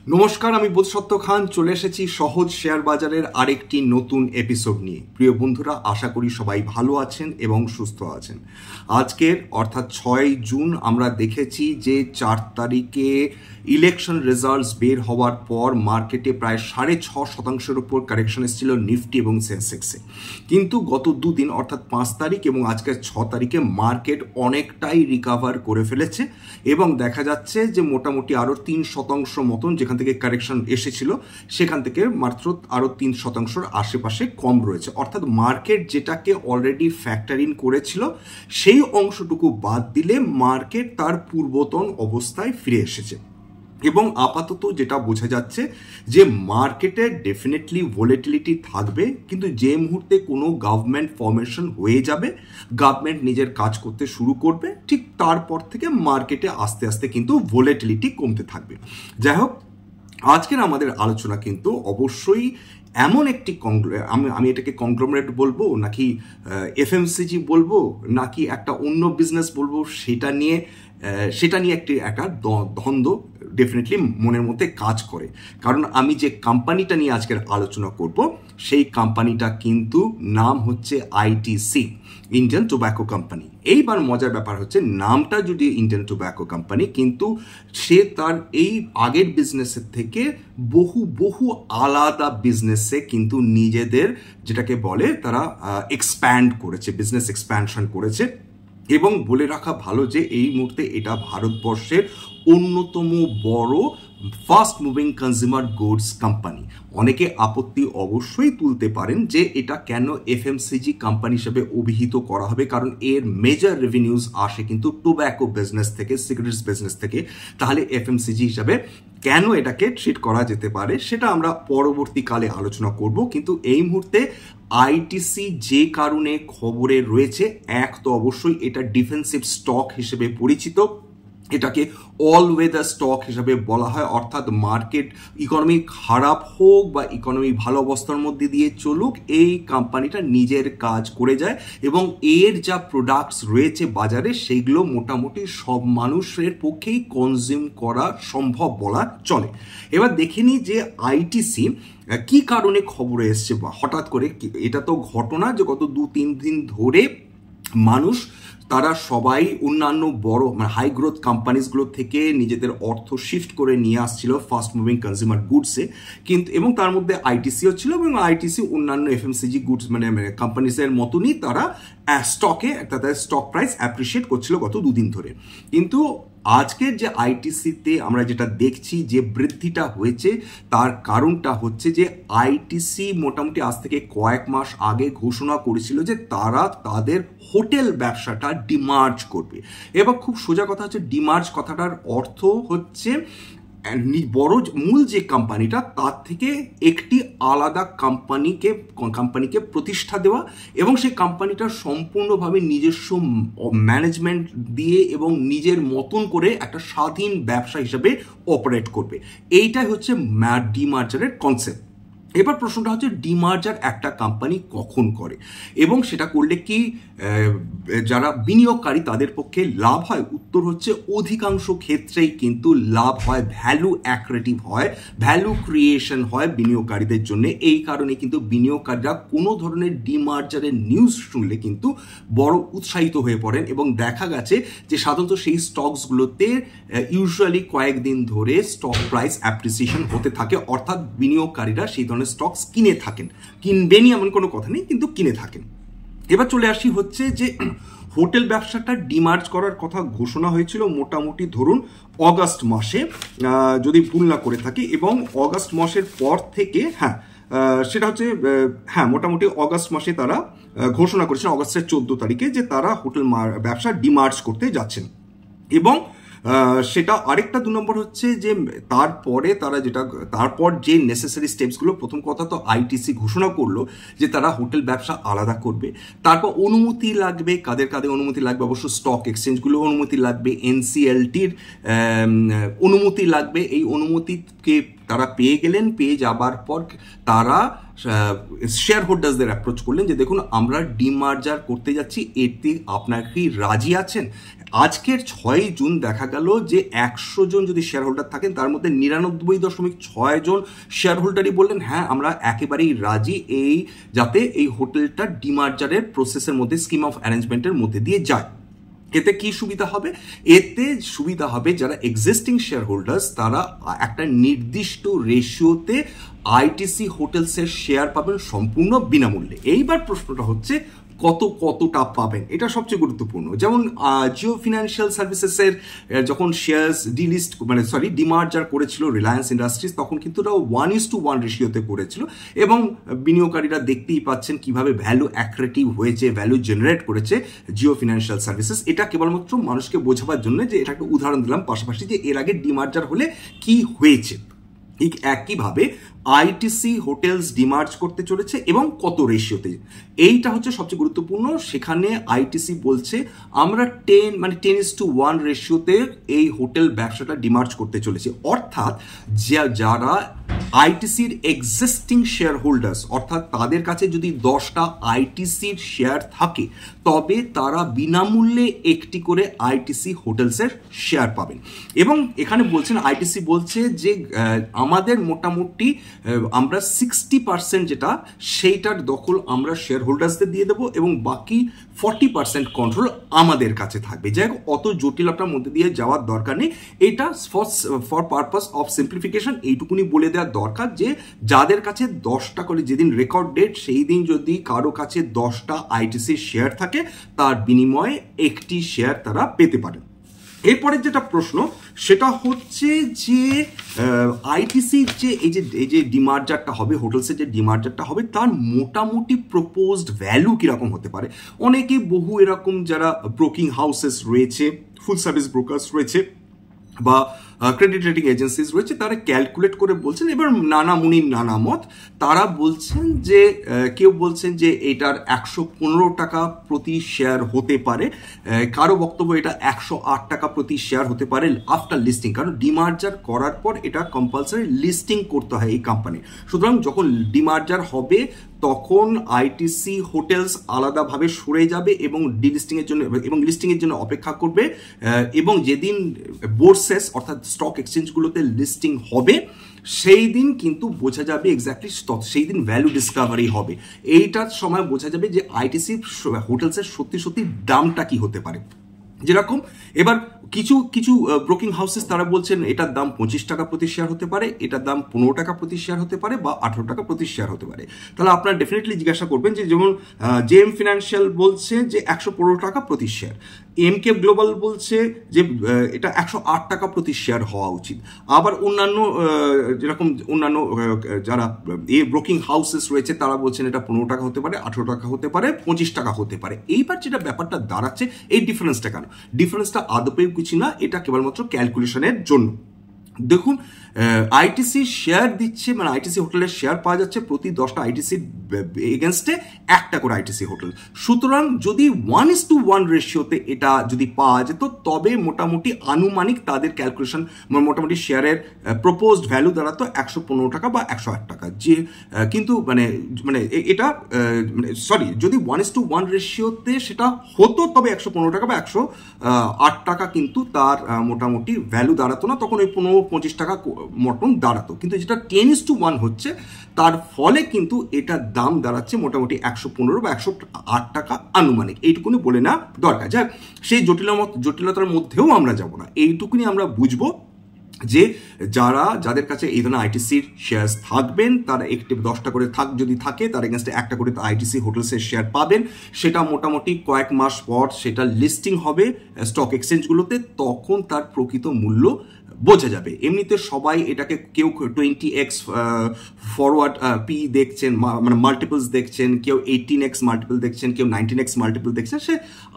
নমস্কার, আমি বোধসত্ত্ব খান চলে এসেছি সহজ শেয়ার বাজারের আরেকটি নতুন এপিসোড নিয়ে। প্রিয় বন্ধুরা, আশা করি সবাই ভালো আছেন এবং সুস্থ আছেন। আজকের অর্থাৎ 6 জুন আমরা দেখেছি যে 4 তারিখে ইলেকশন রেজাল্টস বের হওয়ার পর মার্কেটে প্রায় 6.5% উপর কারেকশন এসেছিল নিফটি এবং সেন্সেক্সে। কিন্তু গত দুদিন অর্থাৎ 5 তারিখ এবং আজকে 6 তারিখে মার্কেট অনেকটাই রিকাভার করে ফেলেছে এবং দেখা যাচ্ছে যে মোটামুটি আরও 3% মতন যেখান থেকে কারেকশন এসেছিল সেখান থেকে মাত্র আরও 3%-র আশেপাশে কম রয়েছে। অর্থাৎ মার্কেট যেটাকে অলরেডি ফ্যাক্টর ইন করেছিল সেই অংশটুকু বাদ দিলে মার্কেট তার পূর্বতন অবস্থায় ফিরে এসেছে। এবং আপাতত যেটা বোঝা যাচ্ছে যে মার্কেটে ডেফিনেটলি ভোলেটিলিটি থাকবে, কিন্তু যে মুহূর্তে কোনো গভর্নমেন্ট ফর্মেশন হয়ে যাবে, গভর্নমেন্ট নিজের কাজ করতে শুরু করবে, ঠিক তারপর থেকে মার্কেটে আস্তে আস্তে কিন্তু ভোলেটিলিটি কমতে থাকবে। যাই হোক, আজকের আমাদের আলোচনা কিন্তু অবশ্যই এমন একটি আমি এটাকে কংগ্লোমারেট বলবো নাকি এফএমসিজি বলবো নাকি একটা অন্য বিজনেস বলবো, সেটা নিয়ে একটা দ্বন্দ্ব ডেফিনেটলি মনের মধ্যে কাজ করে। কারণ আমি যে কোম্পানিটা নিয়ে আজকের আলোচনা করব সেই কোম্পানিটা কিন্তু নাম হচ্ছে আইটিসি, ইন্ডিয়ান টোব্যাকো কোম্পানি। এইবার মজার ব্যাপার হচ্ছে নামটা যদি ইন্ডিয়ান টোব্যাকো কোম্পানি, কিন্তু সে তার এই আগের বিজনেসের থেকে বহু আলাদা বিজনেসে কিন্তু নিজেদের যেটাকে বলে তারা এক্সপ্যান্ড করেছে, বিজনেস এক্সপ্যানশন করেছে। এবং বলে রাখা ভালো যে এই মুহূর্তে এটা ভারতবর্ষের অন্যতম বড় fast moving consumer goods company. অনেকে আপত্তি অবশ্যই তুলতে পারেন যে এটা কেন এফএমসিজি কোম্পানি হিসেবে অভিহিত করা হবে, কারণ এর মেজর রেভিনিউজ আসে কিন্তু টোব্যাকো বিজনেস থেকে, সিগারেটস বিজনেস থেকে। তাহলে এফএমসিজি হিসাবে কেন এটাকে ট্রিট করা যেতে পারে সেটা আমরা পরবর্তীকালে আলোচনা করব। কিন্তু এই মুহূর্তে আইটিসি যে কারণে খবরে রয়েছে, এক তো অবশ্যই এটা ডিফেন্সিভ স্টক হিসেবে পরিচিত, এটাকে অল ওয়েদার স্টক হিসাবে বলা হয়। অর্থাৎ মার্কেট ইকোনমি খারাপ হোক বা ইকোনমি ভালো অবস্থার মধ্যে দিয়ে চলুক, এই কোম্পানিটা নিজের কাজ করে যায় এবং এর যা প্রোডাক্টস রয়েছে বাজারে সেগুলো মোটামুটি সব মানুষের পক্ষেই কনজিউম করা সম্ভব বলা চলে। এবার দেখে নিই যে আইটিসি কি কারণে খবরে এসছে বা হঠাৎ করে। এটা তো ঘটনা যে গত 2-3 দিন ধরে মানুষ তারা সবাই অন্যান্য বড় হাই গ্রোথ কোম্পানিজগুলো থেকে নিজেদের অর্থ শিফট করে নিয়ে আসছিল ফাস্ট মুভিং কনজিউমার গুডসে, কিন্তু এবং তার মধ্যে আইটিসিও ছিল এবং আইটিসি অন্যান্য এফএমসিজি গুডস মানে কোম্পানিজের মতনই তারা স্টকে তাদের স্টক প্রাইস অ্যাপ্রিসিয়েট করছিল গত 2 দিন ধরে। কিন্তু আজকের যে আইটিসিতে আমরা যেটা দেখছি যে বৃদ্ধিটা হয়েছে, তার কারণটা হচ্ছে যে আইটিসি মোটামুটি আজ থেকে কয়েক মাস আগে ঘোষণা করেছিল যে তারা তাদের হোটেল ব্যবসাটা ডিমার্জ করবে। এবার খুব সোজা কথা হচ্ছে, ডিমার্জ কথাটার অর্থ হচ্ছে বড় মূল যে কোম্পানিটা তার থেকে একটি আলাদা কোম্পানিকে প্রতিষ্ঠা দেওয়া এবং সেই কোম্পানিটা সম্পূর্ণভাবে নিজস্ব ম্যানেজমেন্ট দিয়ে এবং নিজের মতন করে একটা স্বাধীন ব্যবসা হিসেবে অপারেট করবে। এইটাই হচ্ছে ডিমার্জারের কনসেপ্ট। এবার প্রশ্নটা হচ্ছে ডিমার্জার একটা কোম্পানি কখন করে এবং সেটা করলে কি যারা বিনিয়োগকারী তাদের পক্ষে লাভ হয়? উত্তর হচ্ছে অধিকাংশ ক্ষেত্রেই কিন্তু লাভ হয়, ভ্যালু অ্যাক্রেটিভ হয়, ভ্যালু ক্রিয়েশন হয় বিনিয়োগকারীদের জন্য। এই কারণে কিন্তু বিনিয়োগকারীরা কোনো ধরনের ডিমার্জারের নিউজ শুনলে কিন্তু বড় উৎসাহিত হয়ে পড়েন এবং দেখা গেছে যে সাধারণত সেই স্টকসগুলোতে ইউজুয়ালি কয়েকদিন ধরে স্টক প্রাইস অ্যাপ্রিসিয়েশন হতে থাকে। অর্থাৎ বিনিয়োগকারীরা সেই ধরনের স্টকস কিনে থাকেন, কিনবেনই এমন কোনো কথা নেই, কিন্তু কিনে থাকেন। এবার চলে আসি হচ্ছে যে হোটেল ব্যবসাটা ডিমার্জ করার কথা ঘোষণা হয়েছিল মোটামুটি ধরুন অগাস্ট মাসে, যদি ভুল না করে থাকি, এবং অগাস্ট মাসের পর থেকে সেটা হচ্ছে মোটামুটি অগাস্ট মাসে তারা ঘোষণা করেছেন অগাস্টের 14 তারিখে যে তারা হোটেল ব্যবসা ডিমার্জ করতে যাচ্ছেন। এবং সেটা আরেকটা 2 নম্বর হচ্ছে যে তারপর যে নেসেসারি স্টেপসগুলো, প্রথম কথা তো আইটিসি ঘোষণা করলো যে তারা হোটেল ব্যবসা আলাদা করবে। তারপর অনুমতি লাগবে, কাদের অনুমতি লাগবে? অবশ্য স্টক এক্সচেঞ্জগুলো অনুমতি লাগবে, এনসিএলটির অনুমতি লাগবে। এই অনুমতিকে তারা পেয়ে গেলেন, পেয়ে যাবার পর তারা শেয়ার হোল্ডার্সদের অ্যাপ্রোচ করলেন যে দেখুন আমরা ডিমার্জার করতে যাচ্ছি, এতে আপনারা কি রাজি আছেন? আজকের 6 জুন দেখা গেল যে 100 জন যদি শেয়ার হোল্ডার থাকেন তার মধ্যে 99.6 জন শেয়ার হোল্ডারই বললেন হ্যাঁ আমরা একেবারেই রাজি এই যাতে এই হোটেলটা ডিমার্জারের প্রসেসের মধ্যে স্কিম অফ অ্যারেঞ্জমেন্টের মধ্যে দিয়ে যায়। এতে কি সুবিধা হবে? এতে সুবিধা হবে যারা এক্সিস্টিং শেয়ার হোল্ডার্স তারা একটা নির্দিষ্ট রেশিওতে আইটিসি হোটেলসের শেয়ার পাবেন সম্পূর্ণ বিনামূল্যে। এইবার প্রশ্নটা হচ্ছে কতটা পাবেন, এটা সবচেয়ে গুরুত্বপূর্ণ। যেমন জিও ফিনান্সিয়াল সার্ভিসেসের যখন শেয়ার্স ডিমার্জার করেছিল রিলায়েন্স ইন্ডাস্ট্রিজ, তখন কিন্তু ওটা 1:1 রেশিওতে করেছিল এবং বিনিয়োগকারীরা দেখতেই পাচ্ছেন কিভাবে ভ্যালু অ্যাক্রেটিভ হয়েছে, ভ্যালু জেনারেট করেছে জিও ফিনান্সিয়াল সার্ভিসেস। এটা কেবলমাত্র মানুষকে বোঝাবার জন্য যে এটা একটা উদাহরণ দিলাম, পাশাপাশি যে এর আগে ডিমার্জার হলে কি হয়েছে। ঠিক একইভাবে আইটিসি হোটেলস ডিমার্জ করতে চলেছে এবং কত রেশিওতে, এইটা হচ্ছে সবচেয়ে গুরুত্বপূর্ণ। সেখানে আইটিসি বলছে আমরা 10:1 রেশিওতে এই হোটেল ব্যবসাটা ডিমার্জ করতে চলেছে। অর্থাৎ যারা আইটিসির এক্সিস্টিং শেয়ার হোল্ডার্স, অর্থাৎ তাদের কাছে যদি 10টা আইটিসির শেয়ার থাকে তবে তারা বিনামূল্যে একটি করে আইটিসি হোটেলসের শেয়ার পাবেন। এবং এখানে বলছেন আইটিসি বলছে যে আমাদের মোটামুটি আমরা 60% যেটা সেইটার দখল আমরা শেয়ার হোল্ডার্সদের দিয়ে দেবো এবং বাকি 40% কন্ট্রোল আমাদের কাছে থাকবে। যাই হোক, অত জটিলতার মধ্যে দিয়ে যাওয়ার দরকার নেই। এটা ফর পারপাস অফ সিম্পলিফিকেশন এইটুকুনি বলে দেওয়ার দরকার যে যাদের কাছে 10টা করে, যেদিন রেকর্ড ডেট সেই দিন যদি কারো কাছে 10টা আইটিসি শেয়ার থাকে তার বিনিময়ে একটি শেয়ার তারা পেতে পারেন। এরপরে যেটা প্রশ্ন সেটা হচ্ছে যে আইটিসির যে এই যে ডিমার্জারটা হবে, হোটেলসের যে ডিমার্জারটা হবে তার মোটামুটি প্রপোজড ভ্যালু কিরকম হতে পারে। অনেকে বহু এরকম যারা ব্রোকিং হাউসেস রয়েছে, ফুল সার্ভিস ব্রোকার্স রয়েছে বা ক্রেডিট রেটিং এজেন্সিস রয়েছে, তারা ক্যালকুলেট করে বলছেন, এবার নানা মুনির নানা মত। তারা বলছেন যে কেউ বলছেন যে এটার 115 টাকা প্রতি শেয়ার হতে পারে, কারো বক্তব্য এটা 108 টাকা প্রতি শেয়ার হতে পারে আফটার লিস্টিং, কারণ ডিমার্জার করার পর এটা কম্পালসারি লিস্টিং করতে হয় এই কোম্পানি। সুতরাং যখন ডিমার্জার হবে তখন আইটিসি হোটেলস আলাদাভাবে সরে যাবে এবং লিস্টিংয়ের জন্য অপেক্ষা করবে এবং যেদিন বোর্সেস অর্থাৎ স্টক এক্সচেঞ্জগুলোতে লিস্টিং হবে সেই দিন কিন্তু বোঝা যাবে এক্স্যাক্টলি, সেই দিন ভ্যালু ডিসকাভারি হবে। এইটার সময় বোঝা যাবে যে আইটিসি হোটেলসের সত্যি দামটা কি হতে পারে। যেরকম এবার কিছু ব্রোকিং হাউসেস তারা বলছেন এটার দাম 25 টাকা প্রতি শেয়ার হতে পারে, এটার দাম 15 টাকা প্রতি শেয়ার হতে পারে বা 18 টাকা প্রতি শেয়ার হতে পারে। তাহলে আপনারা ডেফিনেটলি জিজ্ঞাসা করবেন যে যেমন জেএম ফিনান্সিয়াল বলছে যে 115 টাকা প্রতি শেয়ার, এমকে গ্লোবাল বলছে যে এটা 108 টাকা প্রতি শেয়ার হওয়া উচিত। আবার অন্যান্য যেরকম অন্যান্য যারা এই ব্রোকিং হাউসেস রয়েছে তারা বলছেন এটা 15 টাকা হতে পারে, 18 টাকা হতে পারে, 25 টাকা হতে পারে। এইবার যেটা ব্যাপারটা দাঁড়াচ্ছে এই ডিফারেন্সটা কেন? ডিফারেন্সটা আদপেও কিছু না, এটা কেবলমাত্র ক্যালকুলেশনের জন্য। দেখুন আইটিসি শেয়ার দিচ্ছে, মানে আইটিসি হোটেলের শেয়ার পাওয়া যাচ্ছে প্রতি 10টা আইটিসির এগেনস্টে একটা করে আইটিসি হোটেল। সুতরাং যদি 1:1 রেশিওতে এটা যদি পাওয়া যেত তবে মোটামুটি আনুমানিক তাদের ক্যালকুলেশন মোটামুটি শেয়ারের প্রপোজড ভ্যালু দাঁড়াতো 115 টাকা বা 108 টাকা। যে কিন্তু এটা যদি 1:1 রেশিওতে সেটা হতো তবে 115 টাকা বা 108 টাকা কিন্তু তার মোটামুটি ভ্যালু দাঁড়াতো না, তখন ওই 15-25 টাকা মটন দাঁড়াতো। কিন্তু যেটা 10:1 হচ্ছে তার ফলে কিন্তু এটার দাম দাঁড়াচ্ছে মোটামুটি 115 বা 108 টাকা আনুমানিক। এইটুকুনি বলে না দরকার। যাক, সেই জটিলতার মধ্যেও আমরা যাব না, এইটুকুনি আমরা বুঝবো যে যাদের কাছে এই ধরনের আইটিসির শেয়ার থাকবেন তারা একটি 10টা করে যদি থাকে তার এগেনস্টে একটা করে আইটিসি হোটেলসের শেয়ার পাবেন। সেটা মোটামুটি কয়েক মাস পর সেটা লিস্টিং হবে স্টক এক্সচেঞ্জগুলোতে, তখন তার প্রকৃত মূল্য বোঝা যাবে। এমনিতে সবাই এটাকে কেউ 20x ফরওয়ার্ড পি দেখছেন, মানে মাল্টিপলস দেখছেন, কেউ 18x মাল্টিপল দেখছেন, কেউ 19x মাল্টিপল দেখছেন।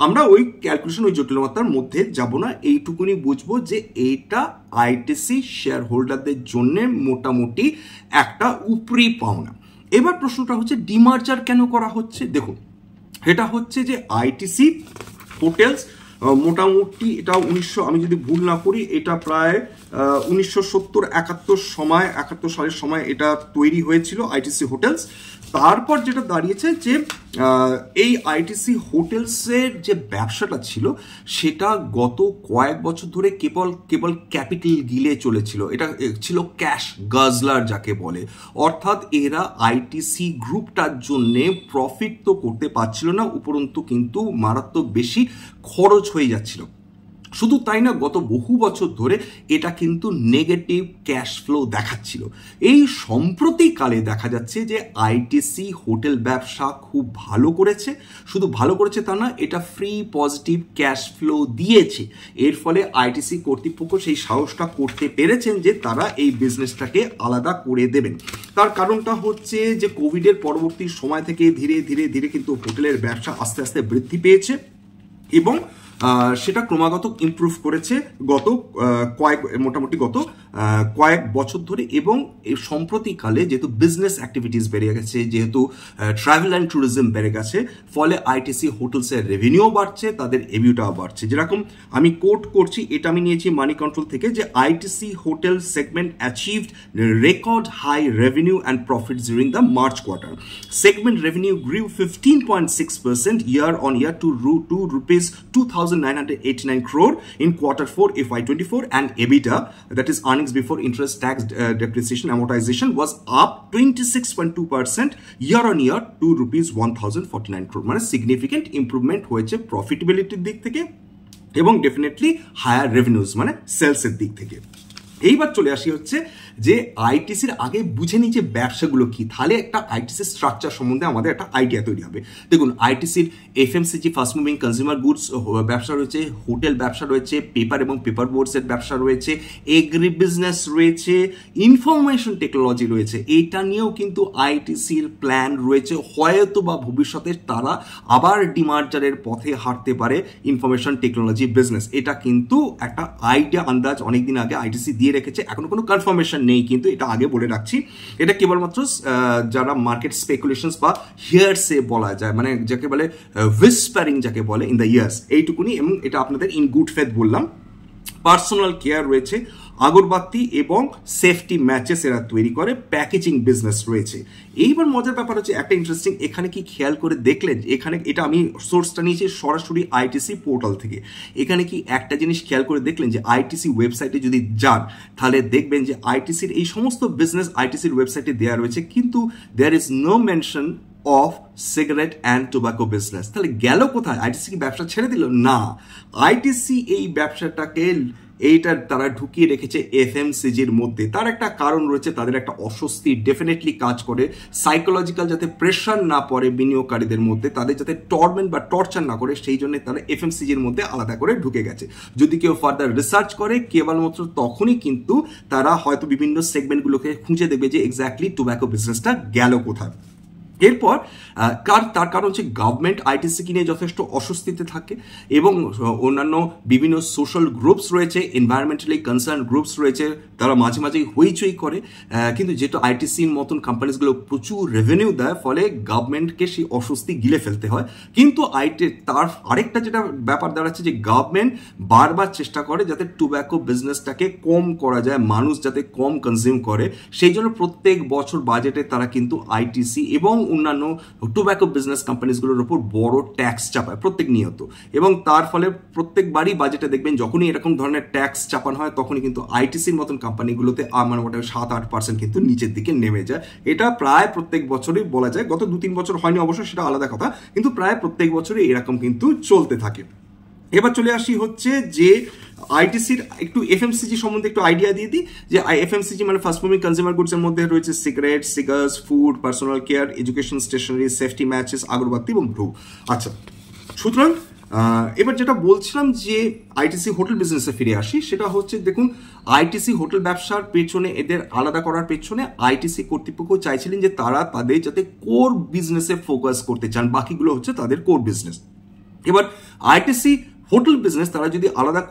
আমরা ওই ক্যালকুলেশন ওই জটিলতার মধ্যে যাব না, এইটুকুনি বুঝবো যে এইটা আইটিসি শেয়ার হোল্ডারদের জন্য মোটামুটি একটা উপরি পাওনা। এবার প্রশ্নটা হচ্ছে ডিমার্জার কেন করা হচ্ছে? দেখুন, এটা হচ্ছে যে আইটিসি হোটেলস মোটামুটি এটা আমি যদি ভুল না করি এটা প্রায় 1970-71 সালের সময় এটা তৈরি হয়েছিল আইটিসি হোটেলস। তারপর যেটা দাঁড়িয়েছে যে এই আইটিসি হোটেলসের যে ব্যবসাটা ছিল সেটা গত কয়েক বছর ধরে কেবল ক্যাপিটাল গিলে চলেছিল। এটা ছিল ক্যাশ গাজলার যাকে বলে, অর্থাৎ এরা আইটিসি গ্রুপটার জন্যে প্রফিট তো করতে পারছিল না, উপরন্তু কিন্তু মারাত্মক বেশি খরচ হয়ে যাচ্ছিল। শুধু তাই না, গত বহু বছর ধরে এটা কিন্তু নেগেটিভ ক্যাশ ফ্লো দেখাচ্ছিল। এই সম্প্রতিকালে দেখা যাচ্ছে যে আইটিসি হোটেল ব্যবসা খুব ভালো করেছে, শুধু ভালো করেছে তা না, এটা ফ্রি পজিটিভ ক্যাশ ফ্লো দিয়েছে। এর ফলে আইটিসি কর্তৃপক্ষ সেই সাহসটা করতে পেরেছেন যে তারা এই বিজনেসটাকে আলাদা করে দেবেন। তার কারণটা হচ্ছে যে কোভিডের পরবর্তী সময় থেকে ধীরে ধীরে ধীরে কিন্তু হোটেলের ব্যবসা আস্তে আস্তে বৃদ্ধি পেয়েছে এবং সেটা ক্রমাগত ইমপ্রুভ করেছে মোটামুটি গত কয়েক বছর ধরে। এবং এই সম্প্রতিকালে যেহেতু বিজনেস অ্যাক্টিভিটিস বেড়ে গেছে, যেহেতু ট্রাভেল অ্যান্ড ট্যুরিজম বেড়ে গেছে, ফলে আইটিসি হোটেলসের রেভিনিউ বাড়ছে, তাদের এবিউটাও বাড়ছে। যেরকম আমি কোট করছি, এটা আমি নিয়েছি মানি কন্ট্রোল থেকে, যে ITC hotel segment achieved record high revenue and profit during the March quarter. Segment revenue grew 15.6% year on year to rupees 2,989 crore in Q4 FY24, and EBITDA, that is earnings before interest, tax, depreciation, amortization, was up 26.2% year on year to rupees 1,049 crore. মানে significant improvement হয়েছে প্রফিটেবিলিটির দিক থেকে এবং definitely higher revenues মানে সেলসের দিক থেকে। এইবার চলে আসি হচ্ছে যে আইটিসির আগে বুঝে নিই যে ব্যবসাগুলো কি, তাহলে একটা আইটিসির স্ট্রাকচার সম্বন্ধে আমাদের একটা আইডিয়া তৈরি হবে। দেখুন, আইটিসির FMCG fast moving consumer goods ব্যবসা রয়েছে, হোটেল ব্যবসা রয়েছে, পেপার এবং পেপার বোর্ডসের ব্যবসা রয়েছে, এগ্রি বিজনেস রয়েছে, ইনফরমেশন টেকনোলজি রয়েছে। এটা নিয়েও কিন্তু আইটিসির প্ল্যান রয়েছে, হয়তো বা ভবিষ্যতে তারা আবার ডিমার্জারের পথে হাঁটতে পারে ইনফরমেশন টেকনোলজি বিজনেস। এটা কিন্তু একটা আইডিয়া আন্দাজ অনেকদিন আগে আইটিসি দিয়ে রেখেছে, এখনো কোনো কনফার্মেশন নেই, কিন্তু এটা আগে বলে রাখছি। এটা কেবলমাত্র যারা মার্কেট স্পেকুলেশনস বা হিয়ারসে বলা যায়, মানে যাকে বলে হুইসপারিং যাকে বলে ইন দ্য ইয়ার্স, এইটুকুনি, এবং এটা আপনাদের ইন গুড ফেথ বললাম। পার্সোনাল কেয়ার রয়েছে, আগরবাতি এবং সেফটি ম্যাচেস এরা তৈরি করে, প্যাকেজিং বিজনেস রয়েছে। এইবার মজার ব্যাপার হচ্ছে একটা ইন্টারেস্টিং, এখানে কি খেয়াল করে দেখলেন, এখানে এটা আমি সোর্সটা নিয়েছি সরাসরি আইটিসি পোর্টাল থেকে। এখানে কি একটা জিনিস খেয়াল করে দেখলেন যে আইটিসি ওয়েবসাইটে যদি যান তাহলে দেখবেন যে আইটিসির এই সমস্ত বিজনেস আইটিসির ওয়েবসাইটে দেওয়া রয়েছে, কিন্তু there is no mention of cigarette and tobacco business. তাহলে গেল কোথায়? আইটিসি কি ব্যবসা ছেড়ে দিল? না, আইটিসি এই ব্যবসাটাকে তারা ঢুকিয়ে রেখেছে এফএমসিজির মধ্যে। তার একটা কারণ রয়েছে, তাদের একটা অস্বস্তি ডেফিনেটলি কাজ করে, সাইকোলজিক্যাল যাতে প্রেশার না পড়ে বিনিয়োগকারীদের মধ্যে, তাদের যাতে টর্মেন্ট বা টর্চার না করে, সেই জন্য তারা এফএমসিজির মধ্যে আলাদা করে ঢুকে গেছে। যদি কেউ ফার্দার রিসার্চ করে কেবলমাত্র তখনই কিন্তু তারা হয়তো বিভিন্ন সেগমেন্টগুলোকে খুঁজে দেবে যে এক্স্যাক্টলি টোব্যাকো বিজনেসটা গেল কোথায়। এরপর তার কারণ হচ্ছে গভর্নমেন্ট আইটিসিকে নিয়ে যথেষ্ট অস্বস্তিতে থাকে এবং অন্যান্য বিভিন্ন সোশ্যাল গ্রুপস রয়েছে, এনভায়রনমেন্টালি কনসার্ন গ্রুপস রয়েছে, তারা মাঝে মাঝেই হইচই করে। কিন্তু যেটা আইটিসির মতন কোম্পানিজগুলো প্রচুর রেভিনিউ দেয়, ফলে গভর্নমেন্টকে সেই অস্বস্তি গিলে ফেলতে হয়। কিন্তু তার আরেকটা যেটা ব্যাপার দাঁড়াচ্ছে যে গভর্নমেন্ট বারবার চেষ্টা করে যাতে টোব্যাকো বিজনেসটাকে কম করা যায়, মানুষ যাতে কম কনজিউম করে, সেই জন্য প্রত্যেক বছর বাজেটে তারা কিন্তু আইটিসি এবং অন্যান্য টোব্যাকো বিজনেস কোম্পানিজগুলোর উপর বড় ট্যাক্স চাপায় প্রত্যেক নিয়ত। এবং তার ফলে প্রত্যেকবারই বাজেটে দেখবেন যখনই এরকম ধরনের ট্যাক্স চাপানো হয় তখনই কিন্তু আইটিসির মতন কোম্পানিগুলোতে আমার মোটামুটি 7-8% কিন্তু নিচের দিকে নেমে যায়। এটা প্রায় প্রত্যেক বছরই বলা যায়, গত 2-3 বছর হয়নি অবশ্য, সেটা আলাদা কথা, কিন্তু প্রায় প্রত্যেক বছরই এরকম কিন্তু চলতে থাকে। এবার চলে আসি হচ্ছে যে আইটিসির একটু এফএমসিজি সম্বন্ধে একটু আইডিয়া দিয়ে দিই, যে এফএমসিজি মানে ফাস্ট মুভিং কনজিউমার গুডসের মধ্যে রয়েছে cigarette, cigars, food, personal care, education, stationery, safety matches, আগরবাতি এবং ব্রু। আচ্ছা, সুতরাং এবার যেটা বলছিলাম যে আইটিসি হোটেল বিজনেসে ফিরে আসি, সেটা হচ্ছে দেখুন আইটিসি হোটেল ব্যবসার পেছনে, এদের আলাদা করার পেছনে আইটিসি কর্তৃপক্ষ চাইছিলেন যে তারা তাদের যাতে কোর বিজনেসে ফোকাস করতে চান, বাকিগুলো হচ্ছে তাদের কোর বিজনেস। এবার আইটিসি হোটেল বিজনেস তারা যদি আলাদা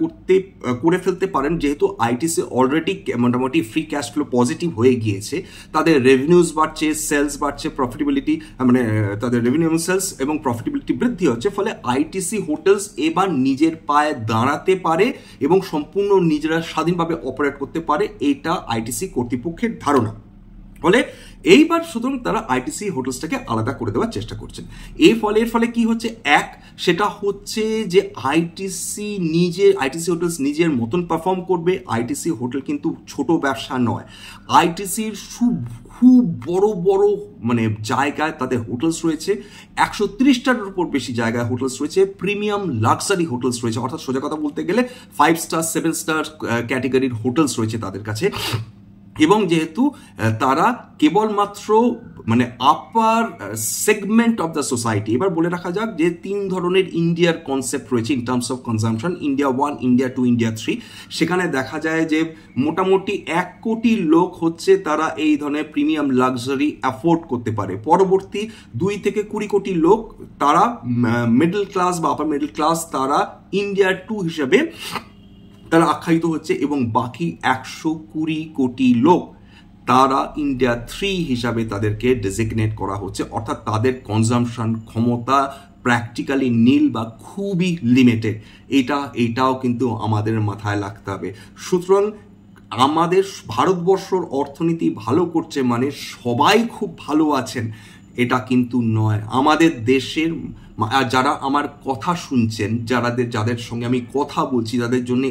করে ফেলতে পারেন, যেহেতু আইটিসি অলরেডি মোটামুটি ফ্রি ক্যাশ ফ্লো পজিটিভ হয়ে গিয়েছে, তাদের রেভিনিউজ বাড়ছে, সেলস বাড়ছে, প্রফিটেবিলিটি মানে তাদের রেভিনিউ এবং সেলস এবং প্রফিটেবিলিটি বৃদ্ধি হচ্ছে, ফলে আইটিসি হোটেলস এবার নিজের পায়ে দাঁড়াতে পারে এবং সম্পূর্ণ নিজেরা স্বাধীনভাবে অপারেট করতে পারে, এটা আইটিসি কর্তৃপক্ষের ধারণা। ফলে এইবার সুতরাং তারা আইটিসি হোটেলসটাকে আলাদা করে দেওয়ার চেষ্টা করছেন। এর ফলে কি হচ্ছে, সেটা হচ্ছে যে আইটিসি হোটেলস নিজের মতন পারফর্ম করবে। আইটিসি হোটেল কিন্তু ছোট ব্যবসা নয়, আইটিসির খুব বড় বড় মানে জায়গায় তাদের হোটেলস রয়েছে, 130টার উপর বেশি জায়গায় হোটেলস রয়েছে, প্রিমিয়াম লাক্সারি হোটেলস রয়েছে, অর্থাৎ সোজা কথা বলতে গেলে 5 স্টার 7 স্টার ক্যাটেগরির হোটেলস রয়েছে তাদের কাছে। এবং যেহেতু তারা কেবলমাত্র মানে আপার সেগমেন্ট অফ দ্য সোসাইটি, এবার বলে রাখা যাক যে 3 ধরনের ইন্ডিয়ার কনসেপ্ট রয়েছে in terms of consumption, India 1, India 2, India 3। সেখানে দেখা যায় যে মোটামুটি 1 কোটি লোক হচ্ছে তারা এই ধরনের প্রিমিয়াম লাক্সারি অ্যাফোর্ড করতে পারে। পরবর্তী 2 থেকে 20 কোটি লোক তারা মিডল ক্লাস বা আপার মিডল ক্লাস, তারা ইন্ডিয়া 2 হিসেবে তারা আখ্যায়িত হচ্ছে, এবং বাকি 120 কোটি লোক তারা ইন্ডিয়া 3 হিসাবে তাদেরকে ডেজিগনেট করা হচ্ছে, অর্থাৎ তাদের কনজামশন ক্ষমতা প্র্যাকটিক্যালি নীল বা খুবই লিমিটেড। এটাও কিন্তু আমাদের মাথায় রাখতে হবে। সুতরাং আমাদের ভারতবর্ষর অর্থনীতি ভালো করছে মানে সবাই খুব ভালো আছেন, এটা কিন্তু নয়। আমাদের দেশের যারা আমার কথা শুনছেন, যাদের সঙ্গে আমি কথা বলছি, যাদের জন্য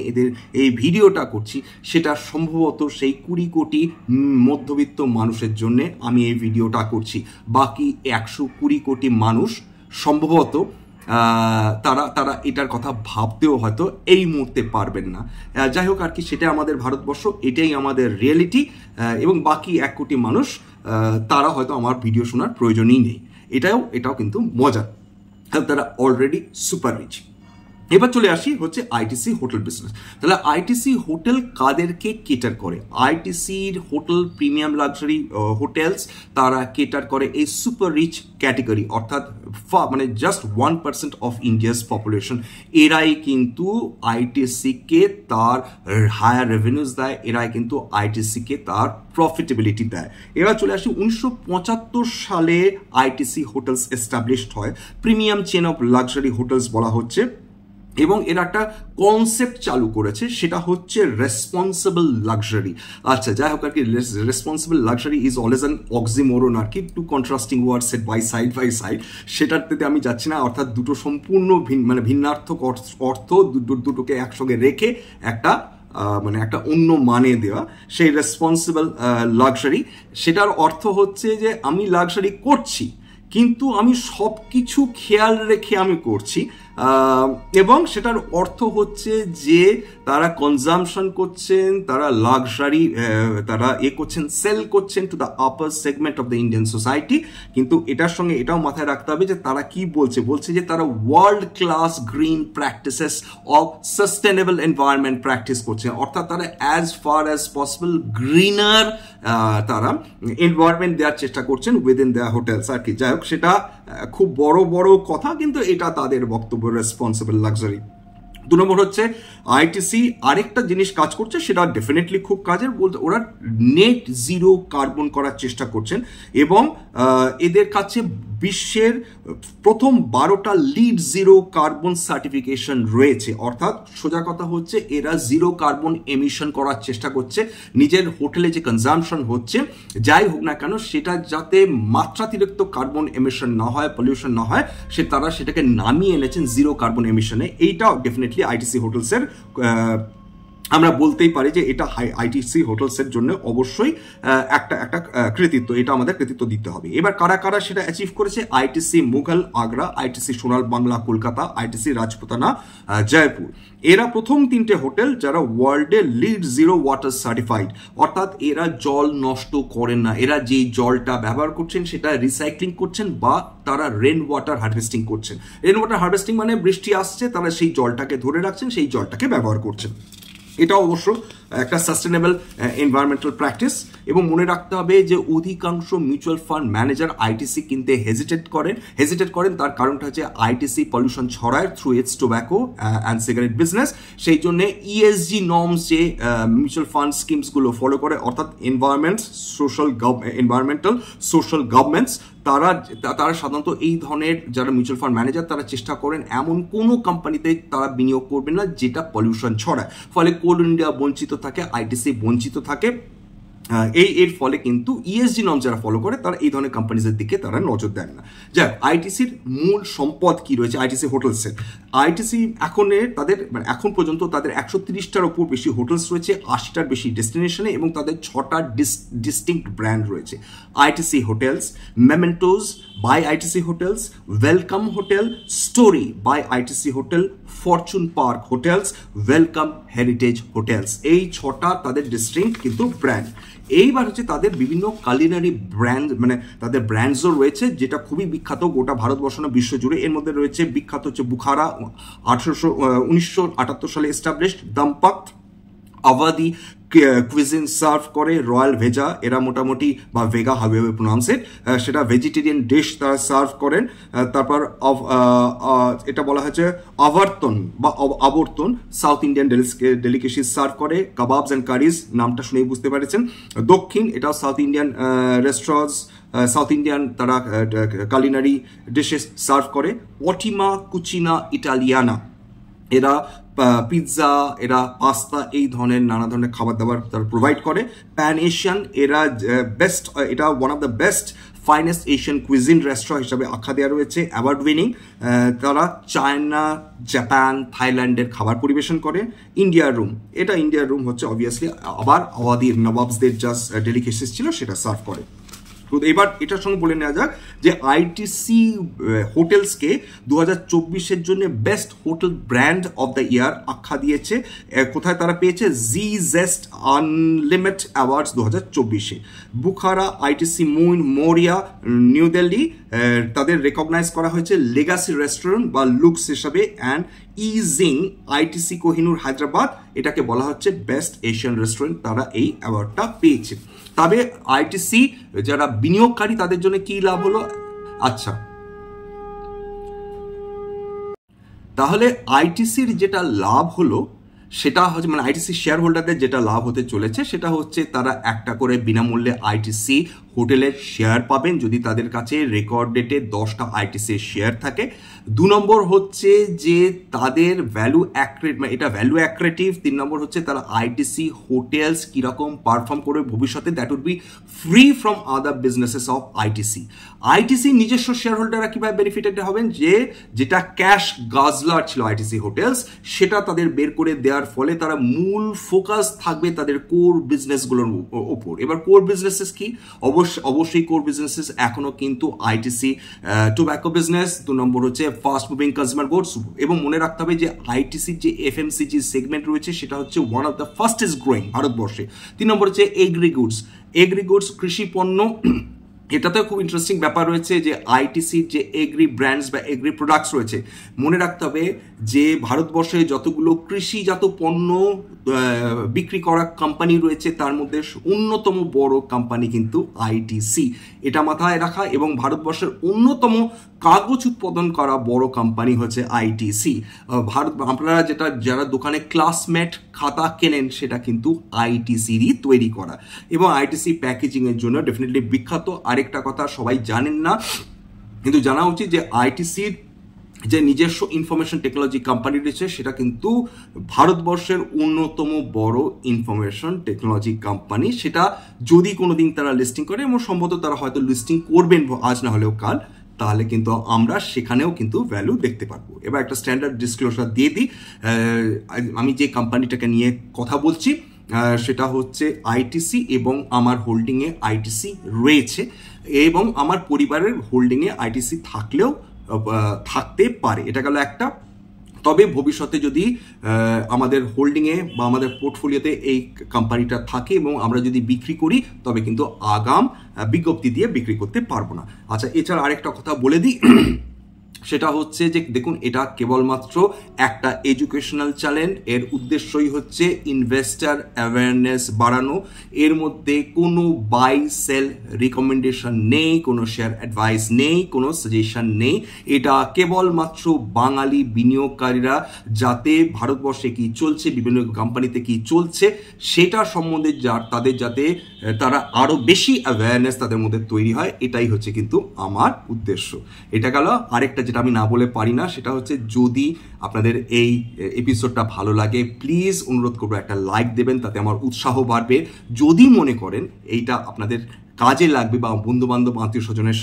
এই ভিডিওটা করছি, সেটা সম্ভবত সেই 20 কোটি মধ্যবিত্ত মানুষের জন্য আমি এই ভিডিওটা করছি। বাকি 120 কোটি মানুষ সম্ভবত তারা এটার কথা ভাবতেও হয়তো এই মুহূর্তে পারবেন না। যাই হোক আর কি, সেটা আমাদের ভারতবর্ষ, এটাই আমাদের রিয়েলিটি। এবং বাকি 1 কোটি মানুষ তারা হয়তো আমার ভিডিও শোনার প্রয়োজনই নেই, এটাও কিন্তু মজা, তারা অলরেডি সুপার রিচ। এবার চলে আসি হচ্ছে আইটিসি হোটেল বিজনেস। তাহলে আইটিসি হোটেল কাদেরকে কেটার করে? আইটিসির হোটেল প্রিমিয়াম লাক্সারি হোটেলস তারা কেটার করে এই সুপার রিচ ক্যাটেগরি, অর্থাৎ মানে জাস্ট 1% অফ ইন্ডিয়াস পপুলেশন। এরাই কিন্তু আইটিসিকে তার হায়ার রেভিনিউজ দেয়, এরাই কিন্তু আইটিসিকে তার প্রফিটেবিলিটি দেয়। এবার চলে আসি 1975 সালে আইটিসি হোটেলস এস্টাবলিশড হয়, premium chain of luxury hotels বলা হচ্ছে, এবং এর একটা কনসেপ্ট চালু করেছে, সেটা হচ্ছে রেসপন্সিবল লাক্সারি। আচ্ছা যাই হোক আর কি, responsible luxury is always an oxymoron আর কি, two contrasting word set by side. সেটাতে আমি যাচ্ছি না, অর্থাৎ দুটো সম্পূর্ণ মানে ভিন্নার্থক অর্থ, দুটোকে একসঙ্গে রেখে একটা অন্য মানে দেওয়া। সেই রেসপন্সিবল লাক্সারি, সেটার অর্থ হচ্ছে যে আমি লাক্সারি করছি কিন্তু আমি সব কিছু খেয়াল রেখে আমি করছি, এবং সেটার অর্থ হচ্ছে যে তারা কনজামশন করছেন, তারা লাক্সারি তারা করছেন, সেল করছেন to the upper segment of the Indian society. কিন্তু এটার সঙ্গে এটাও মাথায় রাখতে হবে যে তারা কি বলছে যে তারা world class green practices of sustainable environment practice করছে, অর্থাৎ তারা as far as possible greener তারা এনভায়রনমেন্ট দেওয়ার চেষ্টা করছেন উইদিন দেয়ার হোটেলস আর কি। যাই হোক, সেটা খুব বড় কথা, কিন্তু এটা তাদের বক্তব্য রেসপন্সিবল লাক্সারি। 2 নম্বর হচ্ছে আইটিসি আরেকটা জিনিস কাজ করছে, সেটা ডেফিনেটলি খুব কাজের, বলতে ওরা নেট জিরো কার্বন করার চেষ্টা করছেন, এবং এদের কাছে বিশ্বের প্রথম 12টা লিড জিরো কার্বন সার্টিফিকেশন রয়েছে, অর্থাৎ সোজা কথা হচ্ছে এরা জিরো কার্বন এমিশন করার চেষ্টা করছে। নিজের হোটেলে যে কনজামশন হচ্ছে যাই হোক না কেন, সেটা যাতে মাত্রাতিরিক্ত কার্বন এমিশন না হয়, পলিউশন না হয়, তারা সেটাকে নামিয়ে এনেছেন জিরো কার্বন এমিশনে। এইটাও ডেফিনেটলি আইটিসি হোটেলসের আমরা বলতেই পারি যে এটা আইটিসি হোটেলসের জন্য অবশ্যই একটা কৃতিত্ব, এটা আমাদের কৃতিত্ব দিতে হবে। এবার কারা সেটা অ্যাচিভ করেছে? আইটিসি মুঘল আগ্রা, আইটিসি সোনার বাংলা কলকাতা, আইটিসি রাজপুতানা জয়পুর। এরা প্রথম 3টে হোটেল যারা ওয়ার্ল্ডে লিড জিরো ওয়াটার সার্টিফাইড, অর্থাৎ এরা জল নষ্ট করেন না, এরা যে জলটা ব্যবহার করছেন সেটা রিসাইক্লিং করছেন বা তারা রেন ওয়াটার হারভেস্টিং করছেন। রেন ওয়াটার হারভেস্টিং মানে বৃষ্টি আসছে, তারা সেই জলটাকে ধরে রাখছেন, সেই জলটাকে ব্যবহার করছেন। এটা অবশ্য একটা সাস্টেনেবল এনভায়রনমেন্টাল প্র্যাকটিস। এবং মনে রাখতে হবে যে অধিকাংশ মিউচুয়াল ফান্ড ম্যানেজার আইটিসি কিনতে হেজিটেট করেন। তার কারণটা হচ্ছে আইটিসি পলিউশন ছড়ায় through it's tobacco and cigarette business. সেই জন্য ইএসজি নর্মস যে মিউচুয়াল ফান্ড স্কিমসগুলো ফলো করে, অর্থাৎ এনভায়রনমেন্টাল সোশ্যাল গভর্নমেন্টস, তারা সাধারণত এই ধরনের যারা মিউচুয়াল ফান্ড ম্যানেজার তারা চেষ্টা করেন এমন কোনো কোম্পানিতে তারা বিনিয়োগ করবেন না যেটা পলিউশন ছড়ায়। ফলে কোল ইন্ডিয়া বঞ্চিত থাকে, আইটিসি বঞ্চিত থাকে। এর ফলে কিন্তু ইএসজি নর্ম যারা ফলো করে তারা এই ধরনের কোম্পানিজের দিকে তারা নজর দেন না। যাই হোক, আইটিসির মূল সম্পদ কি রয়েছে আইটিসি হোটেলসের? আইটিসি এখন পর্যন্ত তাদের 130টার ওপর বেশি হোটেলস রয়েছে, 80টার বেশি ডেস্টিনেশনে, এবং তাদের 6টা ডিস্টিংক্ট ব্র্যান্ড রয়েছে। ITC Hotels, Mementos by ITC Hotels, Welcome Hotel, Storii by ITC Hotel, Fortune Park Hotels, Welcome Heritage Hotels, এই 6টা তাদের ডিস্টিংক্ট কিন্তু ব্র্যান্ড। এইবার হচ্ছে তাদের বিভিন্ন কালিনারি ব্র্যান্ড, তাদের ব্র্যান্ডসও রয়েছে যেটা খুবই বিখ্যাত গোটা ভারতবর্ষ না বিশ্ব জুড়ে। এর মধ্যে রয়েছে বিখ্যাত হচ্ছে বুখারা, 1978 সালে এস্টাবলিশড, দম্পক, আওয়াদি কুইজিন সার্ভ করে, রয়্যাল ভেজা, এরা মোটামুটি বা ভেগা হাউএভার ইউ প্রোনাউন্স ইট, সেটা ভেজিটেরিয়ান ডিশ তারা সার্ভ করেন। তারপর এটা বলা হয়েছে আবর্তন সাউথ ইন্ডিয়ান ডেলিকেসি সার্ভ করে, কাবাবস অ্যান্ড কারিজ, নামটা শুনেই বুঝতে পেরেছেন। দক্ষিণ, এটাও south Indian restaurants, south Indian তারা কালিনারি ডিশেস সার্ভ করে। অটিমা কুচিনা ইটালিয়ানা, এরা পিৎজা, এরা পাস্তা, এই ধরনের নানা ধরনের খাবার দাবার তারা প্রোভাইড করে। প্যান এশিয়ান, এরা এটা one of the best finest Asian cuisine restaurant হিসাবে আখ্যা দেওয়া রয়েছে, অ্যাওয়ার্ড উইনিং। তারা চায়না, জাপান, থাইল্যান্ডের খাবার পরিবেশন করে। ইন্ডিয়ার রুম হচ্ছে অবভিয়াসলি আবার আওয়াদির নবাবসদের জাস্ট ডেলিকেসিস ছিল সেটা সার্ভ করে। এবার এটার সঙ্গে বলে নেওয়া যাক যে আইটিসি হোটেলসকে 2024-এর জন্য best hotel brand of the year আখ্যা দিয়েছে। কোথায় তারা পেয়েছে? জি জেস্ট আনলিমিট অ্যাওয়ার্ডস 2024-এ। Bukhara, ITC Maurya, New Delhi, তাদের রেকগনাইজ করা হয়েছে লেগাসি রেস্টুরেন্ট বা লুক্স হিসাবে। অ্যান্ড ইজিং আইটিসি কোহিনুর হায়দ্রাবাদ, এটাকে বলা হচ্ছে বেস্ট এশিয়ান রেস্টুরেন্ট, তারা এই অ্যাওয়ার্ডটা পেয়েছে। তবে আইটিসি যারা বিনিয়োগকারী তাদের জন্য কি লাভ হলো? আচ্ছা, তাহলে আইটিসির যেটা লাভ হলো সেটা হচ্ছে আইটিসি শেয়ার হোল্ডারদের যেটা লাভ হতে চলেছে সেটা হচ্ছে তারা একটা করে বিনামূল্যে আইটিসি হোটেলের শেয়ার পাবেন যদি তাদের কাছে রেকর্ড ডেটে 10টা আইটিসি শেয়ার থাকে। 2 নম্বর হচ্ছে যে তাদের এটা ভ্যালু অ্যাক্রেটিভ। 3 নম্বর হচ্ছে তারা আইটিসি হোটেলস কিরকম পারফর্ম করবে ভবিষ্যতে, that would be free from other businesses of ITC নিজস্ব শেয়ার হোল্ডাররা কিভাবে বেনিফিটেড হবেন, যেটা ক্যাশ গাজলার ছিল আইটিসি হোটেলস সেটা তাদের বের করে দেওয়ার ফলে তারা মূল ফোকাস থাকবে তাদের কোর বিজনেসগুলোর ওপর। এবার কোর বিজনেসেস কি? অবশ্যই কোর বিজনেসেস এখনো কিন্তু আইটিসি টোব্যাকো বিজনেস। 2 নম্বর হচ্ছে ফাস্ট মুভিং কনজিউমার গুডস, এবং মনে রাখতে হবে যে আইটিসির যে এফএমসিজি সেগমেন্ট রয়েছে সেটা হচ্ছে one of the fastest growing ভারতবর্ষে। 3 নম্বর হচ্ছে এগ্রি গুডস কৃষি পণ্য। এটাতে খুব ইন্টারেস্টিং ব্যাপার রয়েছে যে আইটিসির যে এগ্রি ব্র্যান্ডস বা এগ্রি প্রোডাক্টস রয়েছে, মনে রাখতে হবে যে ভারতবর্ষে যতগুলো কৃষিজাত পণ্য বিক্রি করা কোম্পানি রয়েছে তার মধ্যে অন্যতম বড় কোম্পানি কিন্তু আইটিসি, এটা মাথায় রাখা। এবং ভারতবর্ষের অন্যতম কাগজ উৎপাদন করা বড় কোম্পানি হচ্ছে আইটিসি। আপনারা যারা দোকানে ক্লাসমেট খাতা কেনেন সেটা কিন্তু আইটিসিরই তৈরি করা, এবং আইটিসি প্যাকেজিং এর জন্য ডেফিনেটলি বিখ্যাত। আরেকটা কথা সবাই জানেন না কিন্তু জানা উচিত যে আইটিসির যে নিজস্ব ইনফরমেশন টেকনোলজি কোম্পানি রয়েছে সেটা কিন্তু ভারতবর্ষের অন্যতম বড় ইনফরমেশন টেকনোলজি কোম্পানি। সেটা যদি কোনোদিন তারা লিস্টিং করে, এবং সম্ভবত তারা হয়তো লিস্টিং করবেন আজ না হলেও কাল, তাহলে কিন্তু আমরা সেখানেও কিন্তু ভ্যালু দেখতে পারবো। এবার একটা স্ট্যান্ডার্ড ডিসক্লোজার দিয়ে দিই, আমি যে কোম্পানিটাকে নিয়ে কথা বলছি সেটা হচ্ছে আইটিসি, এবং আমার হোল্ডিংয়ে আইটিসি রয়েছে, এবং আমার পরিবারের হোল্ডিংয়ে আইটিসি থাকলেও থাকতে পারে। এটা গেল একটা। তবে ভবিষ্যতে যদি আমাদের হোল্ডিংয়ে বা আমাদের পোর্টফোলিওতে এই কোম্পানিটা থাকে এবং আমরা যদি বিক্রি করি তবে কিন্তু আগাম বিজ্ঞপ্তি দিয়ে বিক্রি করতে পারবো না। আচ্ছা, এছাড়া আরেকটা কথা বলে দিই, সেটা হচ্ছে যে দেখুন, এটা কেবলমাত্র একটা এডুকেশনাল চ্যানেল। এর উদ্দেশ্যই হচ্ছে ইনভেস্টার অ্যাওয়ারনেস বাড়ানো। এর মধ্যে কোনো বাই সেল রিকমেন্ডেশন নেই, কোনো শেয়ার অ্যাডভাইস নেই, কোনো সাজেশন নেই। এটা কেবলমাত্র বাঙালি বিনিয়োগকারীরা যাতে ভারতবর্ষে কি চলছে, বিভিন্ন কোম্পানিতে কি চলছে সেটা সম্বন্ধে তাদের যাতে তারা আরও বেশি অ্যাওয়ারনেস তাদের মধ্যে তৈরি হয়, এটাই হচ্ছে কিন্তু আমার উদ্দেশ্য। এটা গেল। আরেকটা যেটা আমি না বলে পারি না, সেটা হচ্ছে যদি আপনাদের এই এপিসোডটা ভালো লাগে প্লিজ অনুরোধ করবো একটা লাইক দেবেন, তাতে আমার উৎসাহ বাড়বে। যদি মনে করেন এইটা আপনাদের কাজে লাগবে বা বন্ধুবান্ধব আত্মীয় স্বজনের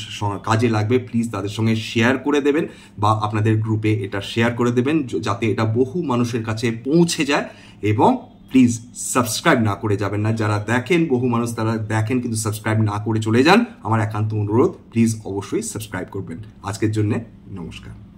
কাজে লাগবে, প্লিজ তাদের সঙ্গে শেয়ার করে দেবেন বা আপনাদের গ্রুপে এটা শেয়ার করে দেবেন যাতে এটা বহু মানুষের কাছে পৌঁছে যায়। এবং প্লিজ সাবস্ক্রাইব না করে যাবেন না। যারা দেখেন, বহু মানুষ তারা দেখেন কিন্তু সাবস্ক্রাইব না করে চলে যান। আমার একান্ত অনুরোধ, প্লিজ অবশ্যই সাবস্ক্রাইব করবেন। আজকের জন্য নমস্কার।